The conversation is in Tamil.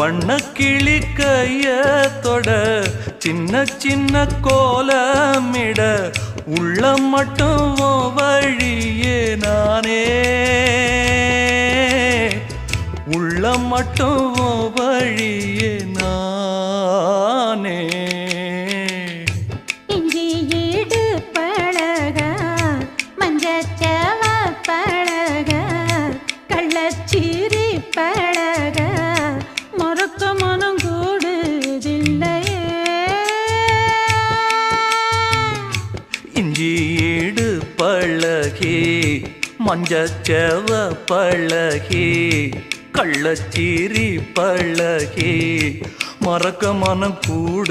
வண்ணக்கிளி கைய தொட சின்ன சின்ன கோலமிட உள்ளம் மட்டும் வழியே நானே உள்ளம் மட்டும் வழியே நானே இஞ்சி ஈடு பழக மஞ்சச்சவ பழக கள்ளச்சீரி பழக மொறக்க மனம் கூடுதில்லையே இஞ்சி ஈடு பழகி மஞ்சச்சவ பழகி கள்ளச்சீரி பழகி மறக்க மனம் கூடு